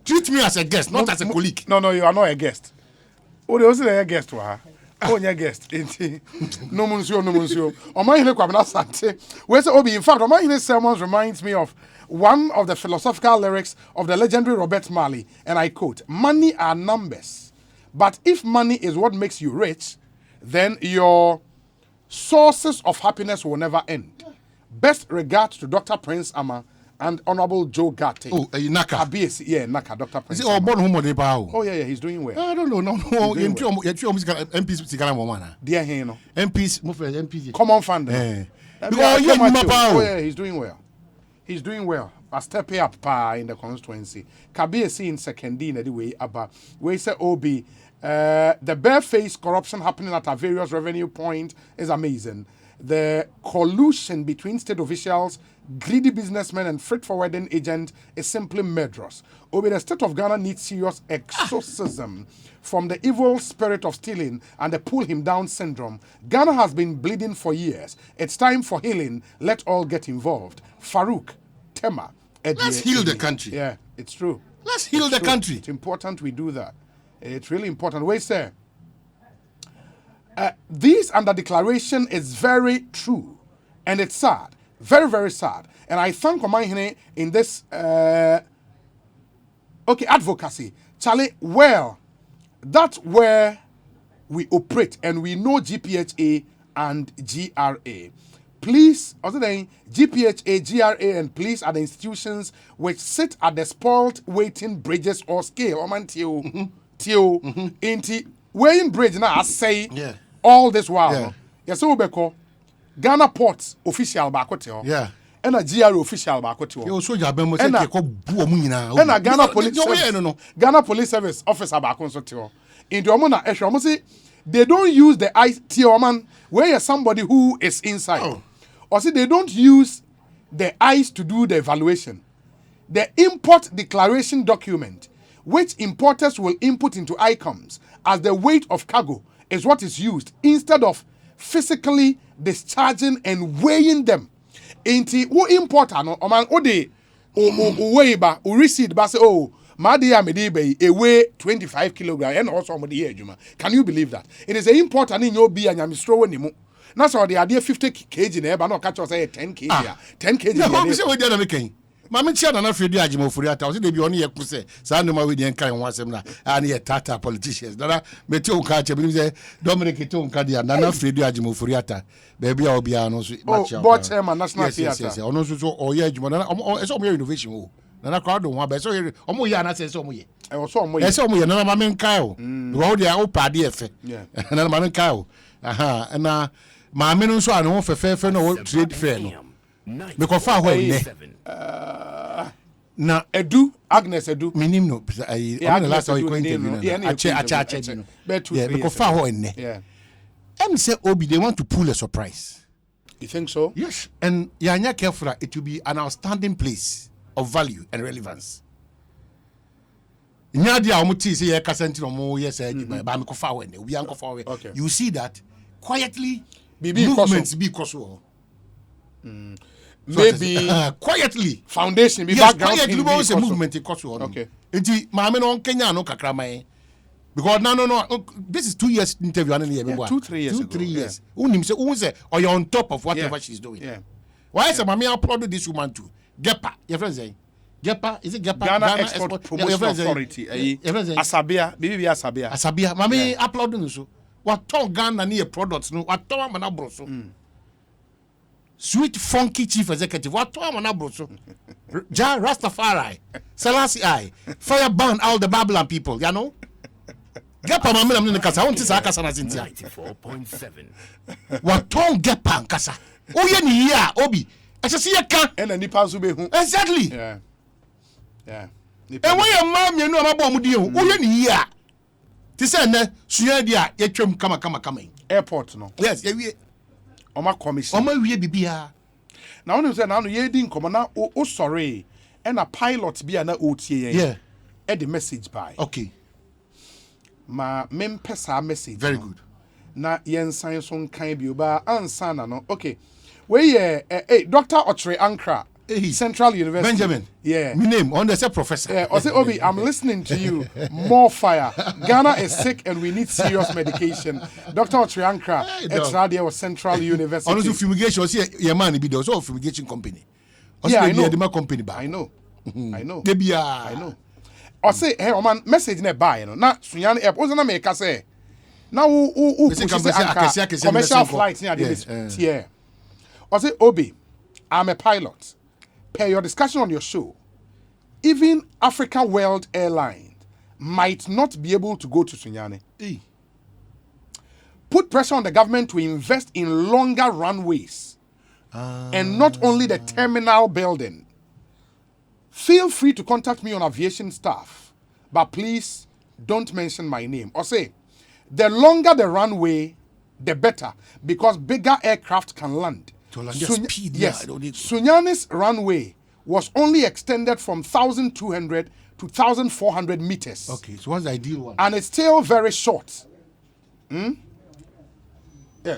Treat me as a guest, not as a colleague. No, you are not a guest. Oh, they also a guest wa. Oh, your guest. No monsieur. O man hile kwabena sante. We say Obi, in fact, o man hile sermons reminds me of one of the philosophical lyrics of the legendary Robert Marley, and I quote, "Money are numbers, but if money is what makes you rich, then your sources of happiness will never end." Best regards to Dr. Prince Ama and Honorable Joe Garte. Oh, Naka. Yeah, Naka, Dr. Prince. Is it all born home or the Oh, yeah, he's doing well. I don't know. No. MPs Sigara Momana. Dear Heno. MPs. Common fund. Oh, yeah, he's doing well. He's doing well. A step up in the constituency. Kabiyesi in second anyway, about we say Obi. The barefaced corruption happening at our various revenue points is amazing. The collusion between state officials, greedy businessmen, and freight forwarding agents is simply murderous. Obi, the state of Ghana needs serious exorcism from the evil spirit of stealing and the pull him down syndrome. Ghana has been bleeding for years. It's time for healing. Let all get involved. Farouk, Tema. Let's heal the country. Yeah, it's true. Let's heal the country. It's important we do that. It's really important. Wait, sir. This under declaration is very true, and it's sad, very, very sad. And I thank Omahine in this advocacy, Charlie. Well, that's where we operate, and we know GPHA and GRA. Police, other than GPHA, GRA, and police are the institutions which sit at the spoiled waiting bridges or scale. Inti weighing bridge now I say all this while. Yes, so beko Ghana Ports official bakote. Yeah. And a GRA official bakote. You so ya bemo say ke ko bu omu nyina. And a Ghana Police Service. Ghana Police Service officer bakonso. Into omo na ehwe omo say they don't use the IT man where you're somebody who is inside. Or say they don't use the eyes to do the evaluation. The import declaration document which importers will input into ICOMs as the weight of cargo is what is used instead of physically discharging and weighing them. Inti wo importer no oman ode weigh ba o receipt ba say my dear me weigh 25 kilograms and also mo dey adwuma. Can you believe that? It is an importer ni nyo bi anyamistro woni mu. Na so the idea 50 kg na e ba na catch us say 10 kg. 10 kg. No, we say we dey na making. Mama chia na fredi agimo furi ata o se dey bi oni ye ku se sa no ma we dey kan ho asem na ani ye tata politicians na meti o ka che bi say Dominic to nka dia na fredi agimo furi ata be bia obi ano so ba chia board chairman national theatre yes ono so o ye agimo na e so mo ye innovation o na crowd ho ba so o mo ye na se so mo ye e wo so mo ye e so mo ye na ma men kai o wo dey o pa de efe na ma men kai o aha na ma men so ano fefe no trade fair no me ko fa ho ne na Edu Agnes Edu minim no I on the last week interview ache no yeah because fa ho enne em say Obi they want to pull a surprise. You think so? Yes, and yanya careful it will be an outstanding place of value and relevance. Nya dia omuti say ye kasenti no mo yes ba me ko fa ho enne obi an ko fa ho. You see that quietly movements be koso. Maybe quietly foundation be background quietly say movement in koso. Okay. Enti maame no Kenya no kakra man because no this is 2 years interview and here 2-3 years ago. 2-3 years unim say or you're on top of whatever she's doing. Why say maame applaud this woman too? Gepa your friend say Gepa is it Gepa Ghana Export Promotion Authority Asabia bibi Asabia maame applaud no so what ton Ghana near products no what ton man abro so sweet funky chief executive what time on abroso Ja Rastafari Selassie I fire ban all the Babylon people you know Gepa mamela mne kasa won't say kasa na zintia 94.7 what time Gepa kasa oye ni ya Obi asese ye kan and nipa so be hu exactly yeah e wo ye ma mienu amabo mu die hu oye ni ya ti say na suya dia ye twam kama airport no yes ye wie Oma commission. Oma wie bibia. Na wonu say na no ye di nkomo na o sorry and a pilot bi na otie Yeah. E the message by. Okay. Ma mempesa message. Very good. Na yensan so nkan bi oba ansa na no. Okay. We Dr. Otre Ankra. Central University. Benjamin. Yeah. My name on the say professor. Yeah, say Obi, I'm listening to you. More fire. Ghana is sick and we need serious medication. Dr. Otriankra, Etradia was Central University. Also fumigation, see your man be there, so fumigation company. Yeah, I know. The company back. I know. I know. I know. Or say, hey, man, message ne buy, you know. Na Sunyani airport na make say. Now who commercial flights near this tier. Or say, Obi, I'm a pilot. Per your discussion on your show, even Africa World Airlines might not be able to go to Sunyani. Put pressure on the government to invest in longer runways and not only the terminal building. Feel free to contact me on aviation staff, but please don't mention my name. Or say, the longer the runway, the better, because bigger aircraft can land. Speed, yes, Sunyani's runway was only extended from 1,200 to 1,400 meters. Okay, so what's the ideal one? And it's still very short. Yeah,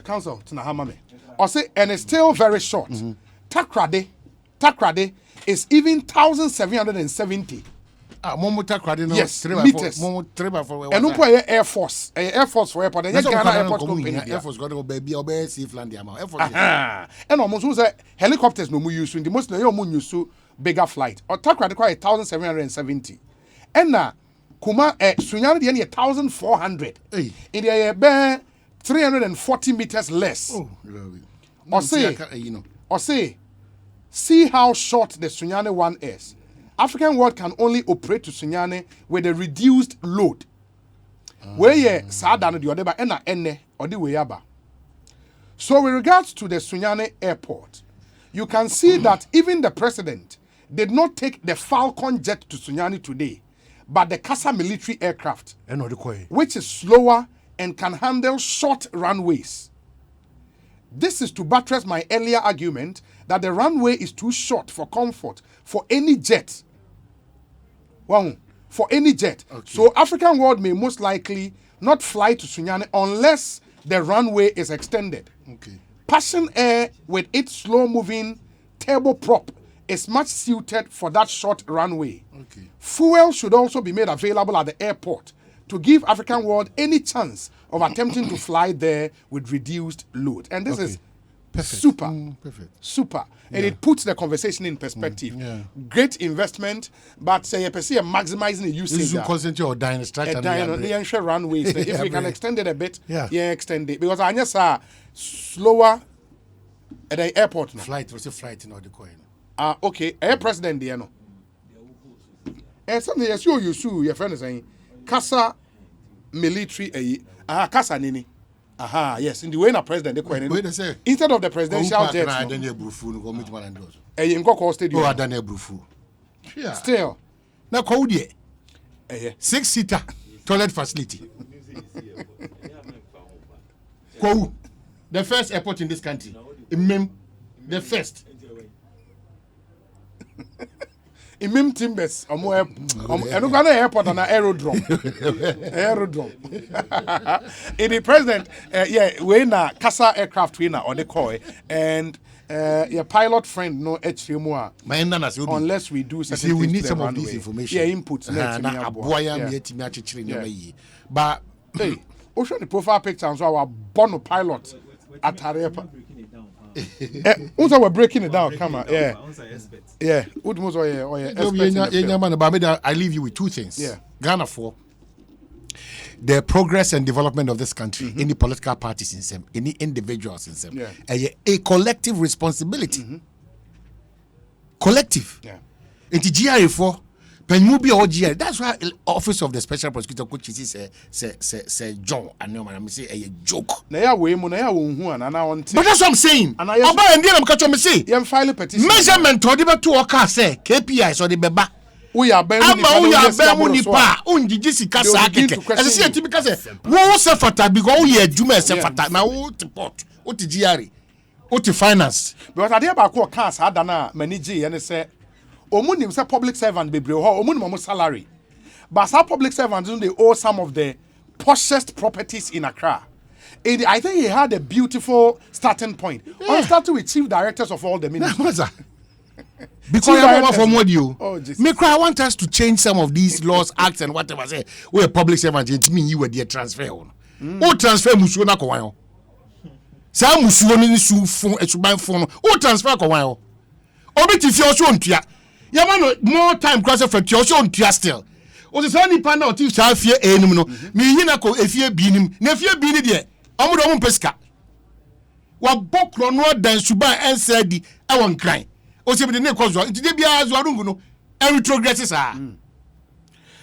Council, Tinahamame. I say, and it's still very short. Takrade is even 1,770. Yes, meters. And Air Force. Air Force for airport. And Ghana Airport Company. Air Force got to be safe land. And almost who's helicopters no more use in the most no more use bigger flight. Or Takrade quite 1,770. And now Kuma Sunyani the 1,400. In the 340 meters less. Or say, see how short the Sunyani one is. African World can only operate to Sunyani with a reduced load. Where ye Sadano the Odeba ena ene or the Wayaba. So with regards to the Sunyani airport, you can see that even the president did not take the Falcon jet to Sunyani today, but the Kasa military aircraft, which is slower and can handle short runways. This is to buttress my earlier argument that the runway is too short for comfort for any jet. Wow, for any jet. Okay. So African World may most likely not fly to Sunyani unless the runway is extended. Okay. Passion Air with its slow-moving turboprop is much suited for that short runway. Okay. Fuel should also be made available at the airport to give African World any chance of attempting to fly there with reduced load. And this is perfect. Super. Perfect. Super. Yeah. And it puts the conversation in perspective. Yeah. Great investment, but say you maximizing the usage. This is concentrate or dying structure. Runways. If we can extend it a bit, extend it. Because I just slower at the airport now. Flight was a flight in all the coin. Okay. Air president there no. And something yes you sue your friend is saying Kasa military Kasa nini. Yes, in the way na president they say instead of the presidential jet. Still. Now Cody. 6-seater toilet facility. The first airport in this country. The first. Imim Timbers, airport and an aerodrome. In the president, we na Kasa aircraft winner on the koi and your pilot friend no HMOA. Unless we do something. See, we need some of this information. Yeah, inputs. But hey, show the profile picture and so our Bono pilot at Arepa. Also, we're breaking it down. Come on, yeah. I leave you with two things. Yeah. Ghana for the progress and development of this country, any political parties in some, any individuals in some, a collective responsibility. Collective. Yeah. Into GRA4. That's why Office of the Special Prosecutor could say John and no man say a joke. But that's what I'm saying. And I'm say file petition. Measurement or the 2 or say KPIs or the beba. We are nipa unji jisika sa keke. As I say typical say wo se fata because we are juma se fata na wo report. What GRA. What finance? Because I hear about cars Adana manage and say omunim say public servant be brave omunim salary. But some public servants they owe some of the poshest properties in Accra. I think he had a beautiful starting point. Yeah. Started with chief directors of all the ministries. Because I want from what you. Oh, Jesus. I want us to change some of these laws, acts, and whatever. Say, we're public servants. It means you were their transfer. Oh, transfer musuona kwa Sa musuona ni su phone, esuban phone. Oh, transfer kwa Obi ti fi oso ontua. Ya ma no more time cross for ti oso ontua still. O se sa ni pa na o ti sa fie enum no. Me yina ko efie binim. Na efie bi ni de. Omo do mo pesika. Wa bokro no dan suban ensedi e won kran. O se bi ne ko zo. Nti de bia zo arungu no. E retrogress sa. And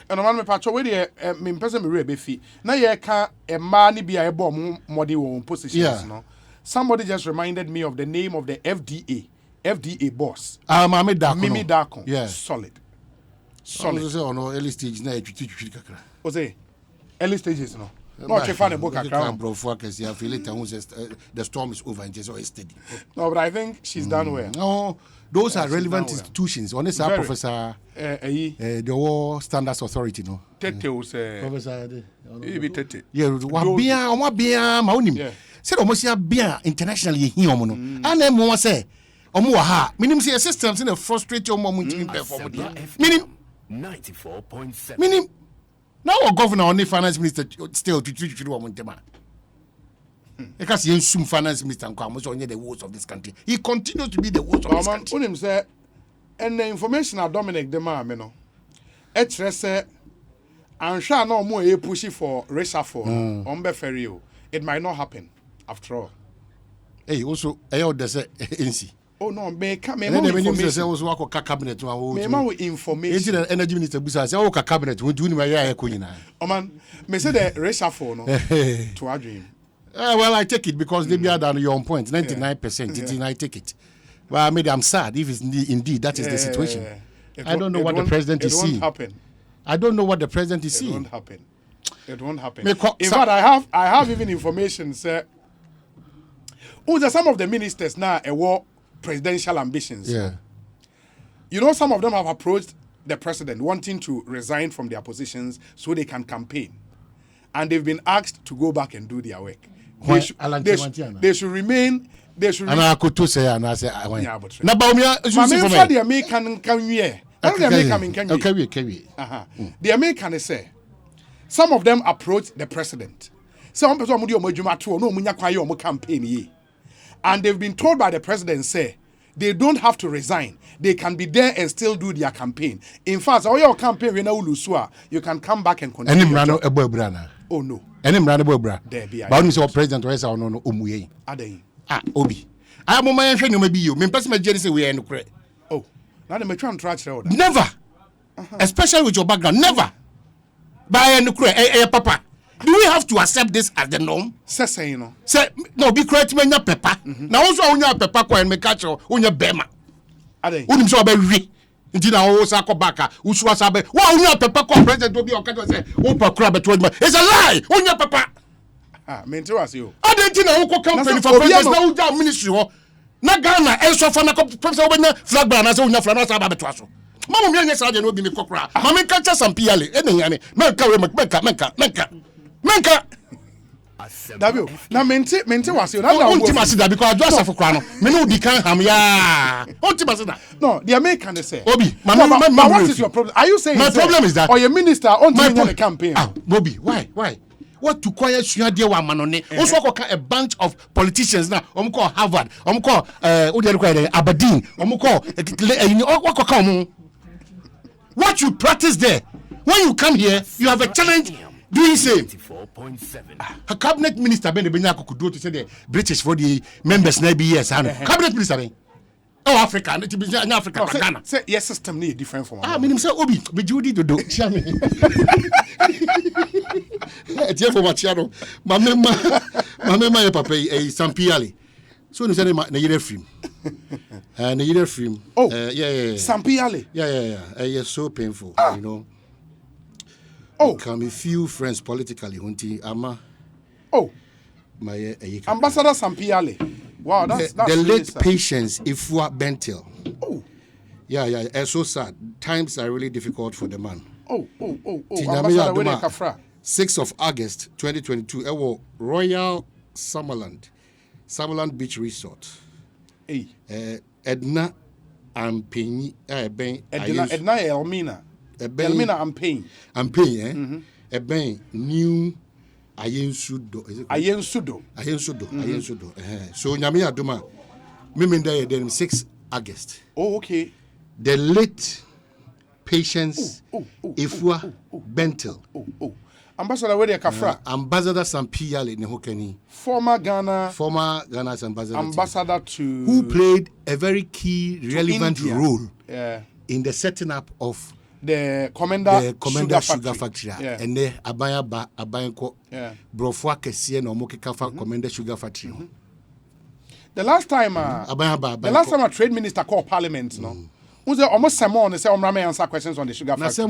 man me patcho we dey me person me re be fi. Na ye ka e ma ni bia e bo mo modi won positions no. Somebody just reminded me of the name of the FDA boss. Mimi Dako. Mimi Dako. Yeah. Solid. No early stage na kakra. O say early stages no. No chefa book kakra. Bro focus ya feel it the storm is over and just all steady. No, but I think she's done well. No, those are relevant institutions. Honest Professor the War Standards Authority no. Tete o say Professor be tete. Yeah, wa bia ma onim. Say almost ya bia internationally here omo no. And then mo say omo wa ha. Minim say systems in a frustrate omo mo tin perform. Minim 94.7. Minim now our governor only finance minister still to treat you omo ntema. Because he assume finance minister and come so the worst of this country. He continues to be the worst of this country. Onim say and the information of Dominic de ma me no. Etre say ansha na omo e push for reshuffle on be ferry o. It might not happen after all. Hey, also ayo de say NC. Oh no, me information also wako cabinet wa me information. The energy minister busa say wako cabinet we do ni ma ya ko nyina. Oh man, me say the reshuffle no to our dream. Well, I take it because they be on your own point. 99%. I take it. Well, I'm sad if it's indeed that is the situation. I don't know what the president is seeing. It won't happen. I don't know what the president is seeing. It won't happen. It won't happen. In fact, I have even information, sir. Some of the ministers now award presidential ambitions. Yeah. You know, some of them have approached the president wanting to resign from their positions so they can campaign. And they've been asked to go back and do their work. They should remain. And I could say, and I say, I went. Now, the American can hear. The American say some of them approach the president. Some people no campaign. And they've been told by the president say they don't have to resign. They can be there and still do their campaign. In fact, all your campaign you can come back and continue. Oh no. Any brother boy bra. But only so president or else no omuye. Obi. I am my friend maybe you. Me person me say we are no correct. Oh. Now the metro track never. Especially with your background, never. By no correct papa. Do we have to accept this as the norm? Say you know. Say no be correct me nya pepper. Now also onya pepper ko en me catch onya bema. Ade. Unim so be wi. Nti na wo sa ko baka usua sa be wa onya pepper ko president obi o ka say wo pa kura beto ma. It's a lie. Onya pepper. Me too as you. Ade nti na wo ko campaign for president na wo ja ministry ho. Na Ghana enso fa na ko president wo flag banner na say onya flag na sa ba beto aso. Mama me anya sa de no bi me kokura. Mama nka cha sampiale. Enyan menka we menka. Dabio, na mente was you. That's why because I just for crown. Me no be can ham ya. No, the American they say. Obi, but what is your problem? Are you saying my problem is that or your minister on the campaign? Obi, why? What to quiet sua dia wa manone. Also a bunch of politicians now. Call Harvard. Call Aberdeen. Call what you practice there. When you come here, you have a challenge. Doing same. 94.7. A cabinet minister Ben Benyako could do to say the British for the members maybe yes. Cabinet minister Ben. Oh Africa, it be in Africa, Ghana. Say yes, system need different from. Meaning say Obi, be Judy to do. It's for my channel. My papa a Sampiali. So you say na yere film. Na yere film. Oh, yeah. Sampiali. Yeah. It's so painful, you know. Oh, can be few friends politically. Hunti ama. Oh, my Ambassador Sampiale. Wow, that's the really late sad. Patience Ifua Bentil. Oh. Yeah, it's so sad. Times are really difficult for the man. Oh. Tinyame Ambassador, where they Adoma, kafra? 6th of August 2022, Ewo Royal Summerland Beach Resort. Hey. Edna Ampenyi, Edna Elmina. Elmina Ampane. Ampane, new Ayensudo. Ayensudo. So Nyame Adoma, Mimenda then 6th August. Oh, okay. The late Patience Ifua Bentil. Oh. Ambassador, where they kafra? Ambassador Sampiyale Nehokeni. Former Ghana's ambassador to who played a very key, relevant India. role in the setting up of the Commander Sugar Factory. And the Abayanko Brofwa Kesiye no Mokikafa Commander Sugar Factory. The last time a trade minister called Parliament, no. Who's almost someone say Omrame answer questions on the sugar factory.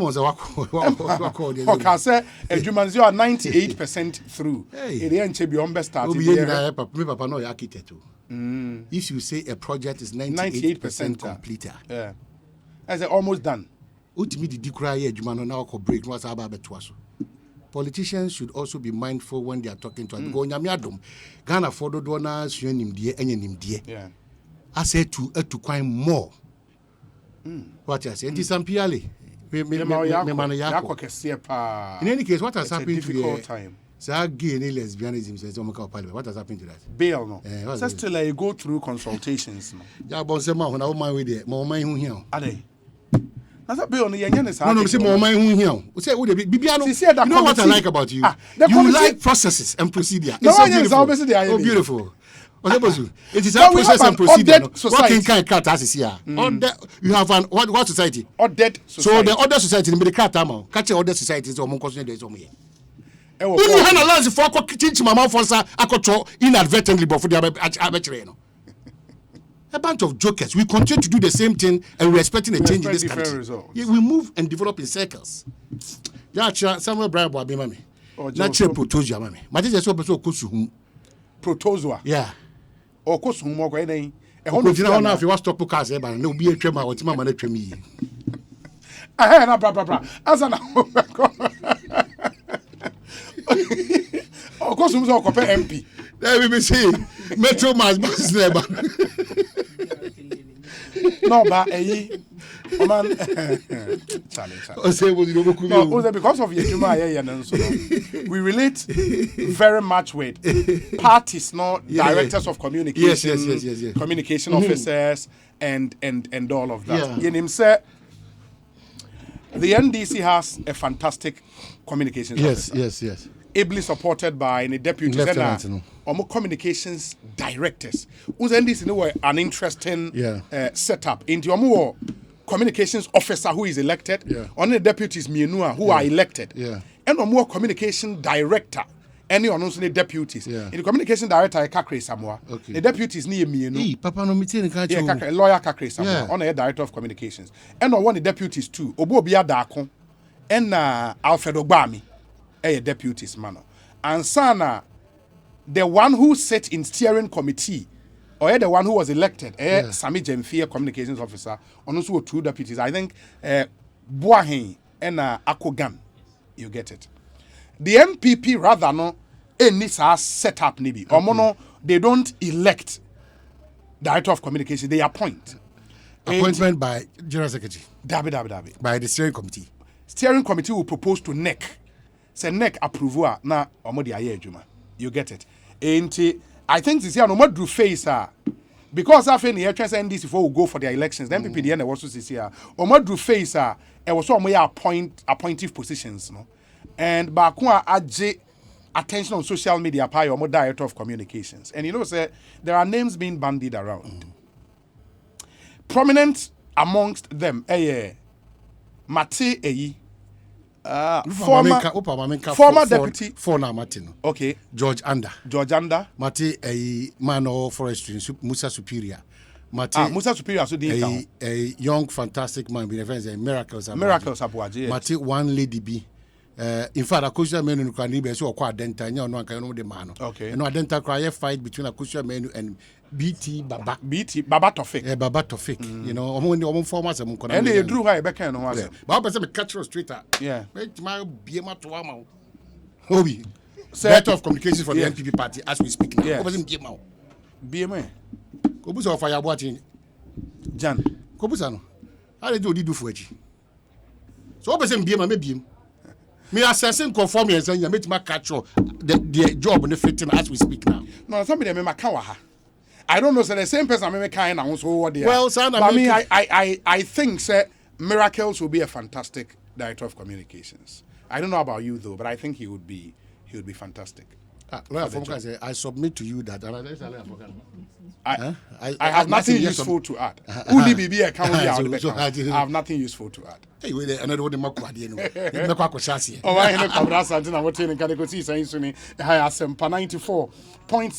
Okay, say Jumanzio are 98% through. It ain't be on best start. Papa no architect. If you say a project is 98% completed, yeah, I say almost done. Politicians should also be mindful when they are talking to us. Because Nyamiadum, Ghana for the donors, yeah. I said to quite more. What I say, it is some PLA. In any case, what has happened to the time? So gay and lesbianism says, what has happened to that? Bail, no. Just till I go through consultations. Yeah, but some when I want with it, more money here. Are they? That's a bill on the young. No, say more money here. Say, would it be Bibiano? You know what I like about you? You like processes and procedure. It's so beautiful. Oh, beautiful. It is a process and procedure. What can cut as here? You have an what society? Ordered society. So the other society in the cat catch other societies or more days on me. When you have a lot for teach my mouth for inadvertently, but for the a bunch of jokers. We continue to do the same thing and we're expecting a change in this country. Yeah, we move and develop in circles. Yeah, somewhere Brian Boabi mami. Not sure protozoa mami. But this is so kusu. Protozoa. Yeah. Or kusu mo kwa ene. Now if you want to talk cars, but no be a tremor or Timama let me. Na bra. As an of course, we must compare MP. There we be see Metro Mass bus never. No, but man, because of Yejuma, we relate very much with parties, not directors of communication, yes. communication officers, and all of that. Yeah. Said, the NDC has a fantastic communications officer. Yes. Ably supported by the deputies and communications directors. Who's NDC an interesting setup. Into your communications officer who is elected, on the deputies who are elected, and a more communication director. Any on the deputies. In the communication director, Kakre Samoa. The deputies near me. Papa no meeting lawyer Kakre Samoa on the director of communications. And on one the deputies too. Obobia Dako and Alfred Obami. Deputies man. And Sana, the one who sat in steering committee, or the one who was elected, Sami Jemfia communications officer, and also 2 deputies. I think Boahen and Akogan. You get it. The MPP rather no any set up nibi. Or mono, they don't elect director of communication, they appoint. Appointment by General Secretary. Dabi. By the steering committee. Steering committee will propose to NEC. Say NEC approve na omodi aye adwuma. You get it. I think this year no more do face because after the election NDC before we go for the elections, then people the end also this year. Omodru face e was so appointive positions, no. And Bakwa aje attention on social media by or director of communications. And you know, say there are names being bandied around. Prominent amongst them, Mate former deputy okay, George Anda Mate a man of forestry Musa Superior Musa Superior so a young fantastic man with friends miracles Abuaje Mate one lady B in fact Ekosiisen M'Ahiasem no be so kwa denta nya no anka no de ma no okay no denta cry fight between Ekosiisen M'Ahiasem and BT Baba Tofik Baba Tofik you know omo form asem ko na and they drew high back no was but person me catch you straight yeah me ma bie ma to ama obi Sir, better of communication for the NPP party as we speak now yes. person bie ma BMA ko buso of fire boatin Jan ko busa no how did you do for echi so person bie ma me bie me assessing conform and saying you make my catch the job in the fitting as we speak now. No, somebody me makawa. I don't know, so the same person me kind of also what they. Well, son, I mean, I think say Miracles will be a fantastic director of communications. I don't know about you though, but I think he would be fantastic. I submit to you that I have nothing useful to add. Uli bibi I can't I have nothing useful to add. Hey, we another one makwadi no. Me kwa kwashasi. Oh, I know Kabra Santina what in Ekosiisen M'Ahiasem 94.7